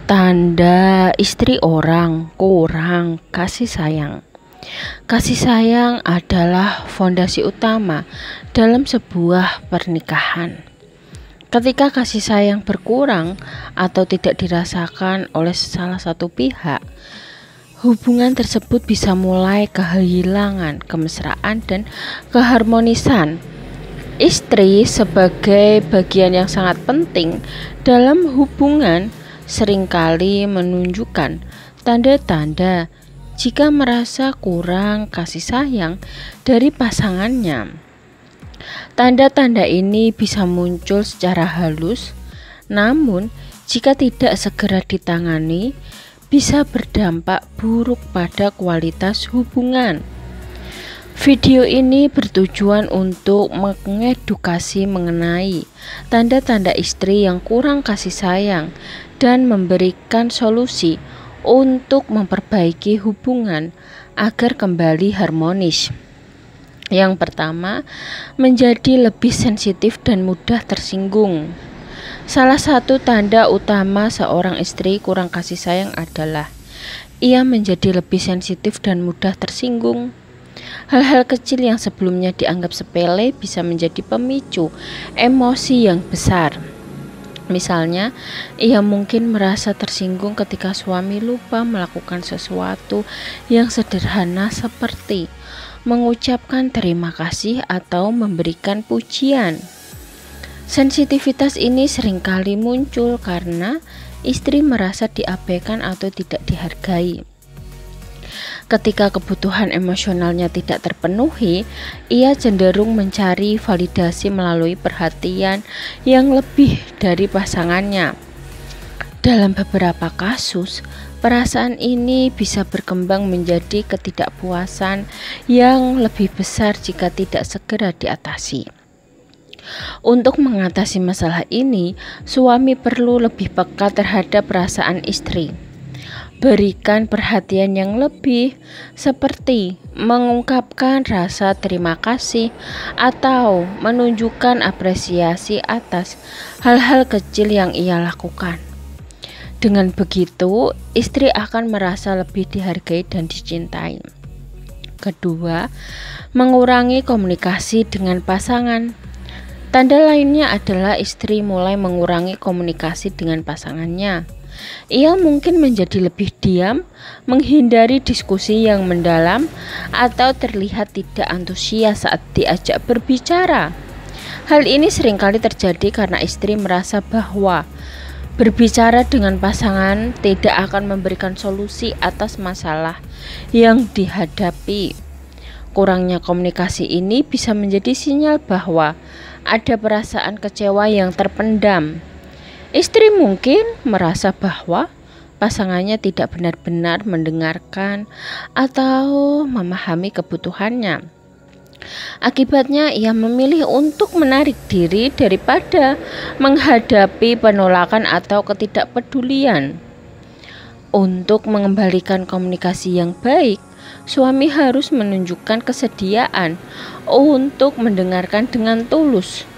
Tanda istri orang kurang kasih sayang. Kasih sayang adalah fondasi utama dalam sebuah pernikahan. Ketika kasih sayang berkurang atau tidak dirasakan oleh salah satu pihak, hubungan tersebut bisa mulai kehilangan kemesraan dan keharmonisan. Istri sebagai bagian yang sangat penting dalam hubungan seringkali menunjukkan tanda-tanda jika merasa kurang kasih sayang dari pasangannya. Tanda-tanda ini bisa muncul secara halus, namun jika tidak segera ditangani, bisa berdampak buruk pada kualitas hubungan. Video ini bertujuan untuk mengedukasi mengenai tanda-tanda istri yang kurang kasih sayang dan memberikan solusi untuk memperbaiki hubungan agar kembali harmonis. Yang pertama, menjadi lebih sensitif dan mudah tersinggung. Salah satu tanda utama seorang istri kurang kasih sayang adalah ia menjadi lebih sensitif dan mudah tersinggung. Hal-hal kecil yang sebelumnya dianggap sepele bisa menjadi pemicu emosi yang besar. Misalnya, ia mungkin merasa tersinggung ketika suami lupa melakukan sesuatu yang sederhana seperti mengucapkan terima kasih atau memberikan pujian. Sensitivitas ini seringkali muncul karena istri merasa diabaikan atau tidak dihargai. Ketika kebutuhan emosionalnya tidak terpenuhi, ia cenderung mencari validasi melalui perhatian yang lebih dari pasangannya. Dalam beberapa kasus, perasaan ini bisa berkembang menjadi ketidakpuasan yang lebih besar jika tidak segera diatasi. Untuk mengatasi masalah ini, suami perlu lebih peka terhadap perasaan istri. Berikan perhatian yang lebih, seperti mengungkapkan rasa terima kasih atau menunjukkan apresiasi atas hal-hal kecil yang ia lakukan. Dengan begitu, istri akan merasa lebih dihargai dan dicintai. Kedua, mengurangi komunikasi dengan pasangan. Tanda lainnya adalah istri mulai mengurangi komunikasi dengan pasangannya. Ia mungkin menjadi lebih diam, menghindari diskusi yang mendalam, atau terlihat tidak antusias saat diajak berbicara. Hal ini seringkali terjadi karena istri merasa bahwa berbicara dengan pasangan tidak akan memberikan solusi atas masalah yang dihadapi. Kurangnya komunikasi ini bisa menjadi sinyal bahwa ada perasaan kecewa yang terpendam. Istri mungkin merasa bahwa pasangannya tidak benar-benar mendengarkan atau memahami kebutuhannya. Akibatnya, ia memilih untuk menarik diri daripada menghadapi penolakan atau ketidakpedulian. Untuk mengembalikan komunikasi yang baik, suami harus menunjukkan kesediaan untuk mendengarkan dengan tulus.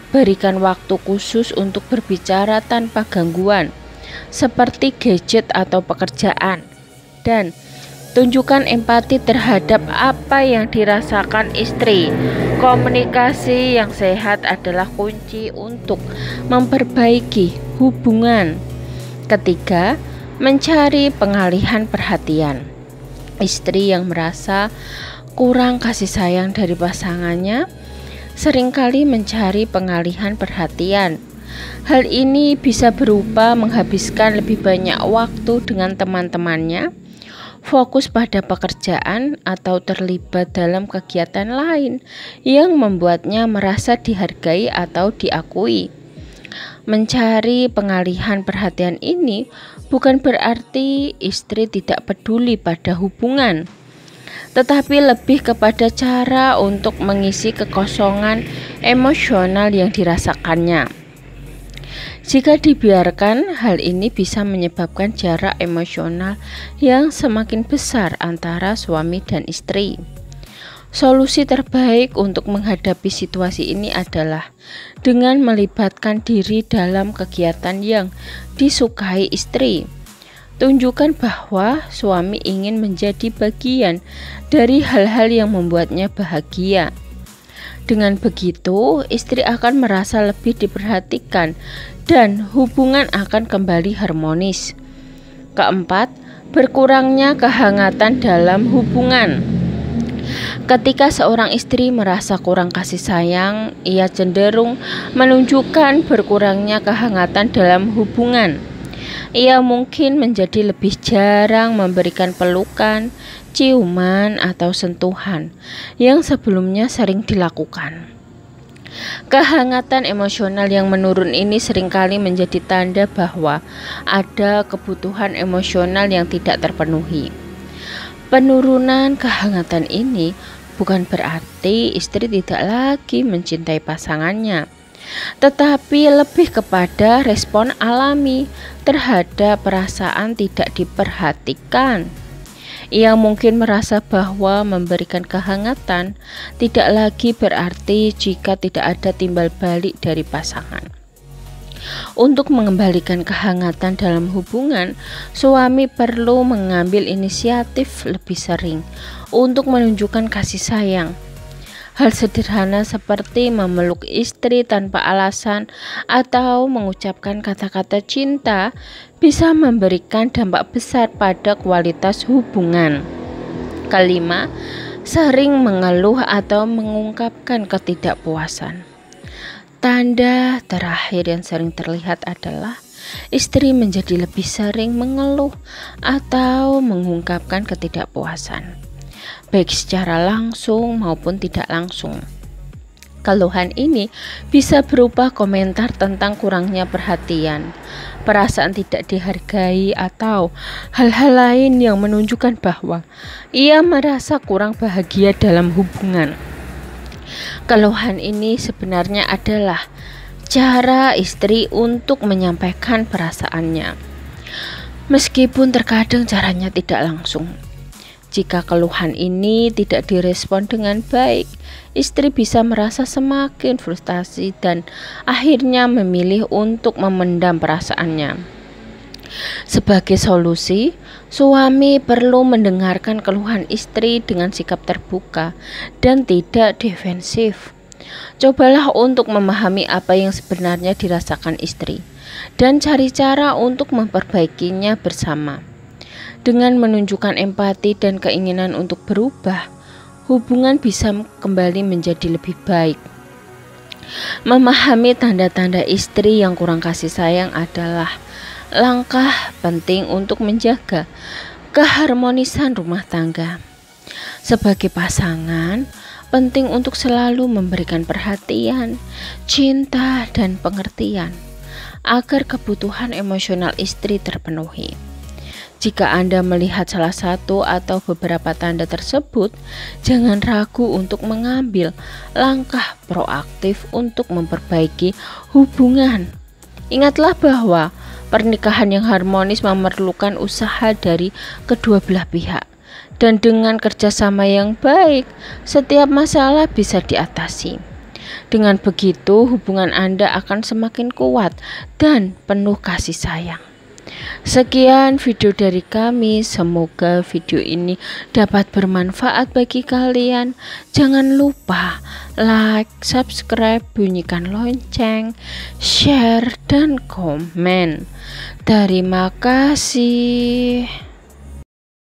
Berikan waktu khusus untuk berbicara tanpa gangguan, seperti gadget atau pekerjaan, dan tunjukkan empati terhadap apa yang dirasakan istri. Komunikasi yang sehat adalah kunci untuk memperbaiki hubungan. Ketiga, mencari pengalihan perhatian. Istri yang merasa kurang kasih sayang dari pasangannya seringkali mencari pengalihan perhatian. Hal ini bisa berupa menghabiskan lebih banyak waktu dengan teman-temannya, fokus pada pekerjaan, atau terlibat dalam kegiatan lain yang membuatnya merasa dihargai atau diakui. Mencari pengalihan perhatian ini bukan berarti istri tidak peduli pada hubungan, tetapi lebih kepada cara untuk mengisi kekosongan emosional yang dirasakannya. Jika dibiarkan, hal ini bisa menyebabkan jarak emosional yang semakin besar antara suami dan istri. Solusi terbaik untuk menghadapi situasi ini adalah dengan melibatkan diri dalam kegiatan yang disukai istri, Tunjukkan bahwa suami ingin menjadi bagian dari hal-hal yang membuatnya bahagia. Dengan begitu, istri akan merasa lebih diperhatikan dan hubungan akan kembali harmonis. Keempat, berkurangnya kehangatan dalam hubungan. Ketika seorang istri merasa kurang kasih sayang, ia cenderung menunjukkan berkurangnya kehangatan dalam hubungan. Ia mungkin menjadi lebih jarang memberikan pelukan, ciuman, atau sentuhan yang sebelumnya sering dilakukan. Kehangatan emosional yang menurun ini seringkali menjadi tanda bahwa ada kebutuhan emosional yang tidak terpenuhi. Penurunan kehangatan ini bukan berarti istri tidak lagi mencintai pasangannya, tetapi lebih kepada respon alami terhadap perasaan tidak diperhatikan. Ia mungkin merasa bahwa memberikan kehangatan tidak lagi berarti jika tidak ada timbal balik dari pasangan. Untuk mengembalikan kehangatan dalam hubungan, suami perlu mengambil inisiatif lebih sering untuk menunjukkan kasih sayang. Hal sederhana seperti memeluk istri tanpa alasan atau mengucapkan kata-kata cinta bisa memberikan dampak besar pada kualitas hubungan. Kelima, sering mengeluh atau mengungkapkan ketidakpuasan. Tanda terakhir yang sering terlihat adalah istri menjadi lebih sering mengeluh atau mengungkapkan ketidakpuasan, baik secara langsung maupun tidak langsung. Keluhan ini bisa berupa komentar tentang kurangnya perhatian, perasaan tidak dihargai, atau hal-hal lain yang menunjukkan bahwa ia merasa kurang bahagia dalam hubungan. Keluhan ini sebenarnya adalah cara istri untuk menyampaikan perasaannya, meskipun terkadang caranya tidak langsung. Jika keluhan ini tidak direspon dengan baik, istri bisa merasa semakin frustasi dan akhirnya memilih untuk memendam perasaannya. Sebagai solusi, suami perlu mendengarkan keluhan istri dengan sikap terbuka dan tidak defensif. Cobalah untuk memahami apa yang sebenarnya dirasakan istri dan cari cara untuk memperbaikinya bersama. Dengan menunjukkan empati dan keinginan untuk berubah, hubungan bisa kembali menjadi lebih baik. Memahami tanda-tanda istri yang kurang kasih sayang adalah langkah penting untuk menjaga keharmonisan rumah tangga. Sebagai pasangan, penting untuk selalu memberikan perhatian, cinta, dan pengertian agar kebutuhan emosional istri terpenuhi. Jika Anda melihat salah satu atau beberapa tanda tersebut, jangan ragu untuk mengambil langkah proaktif untuk memperbaiki hubungan. Ingatlah bahwa pernikahan yang harmonis memerlukan usaha dari kedua belah pihak, dan dengan kerjasama yang baik, setiap masalah bisa diatasi. Dengan begitu, hubungan Anda akan semakin kuat dan penuh kasih sayang. Sekian video dari kami, semoga video ini dapat bermanfaat bagi kalian. Jangan lupa like, subscribe, bunyikan lonceng, share, dan komen. Terima kasih.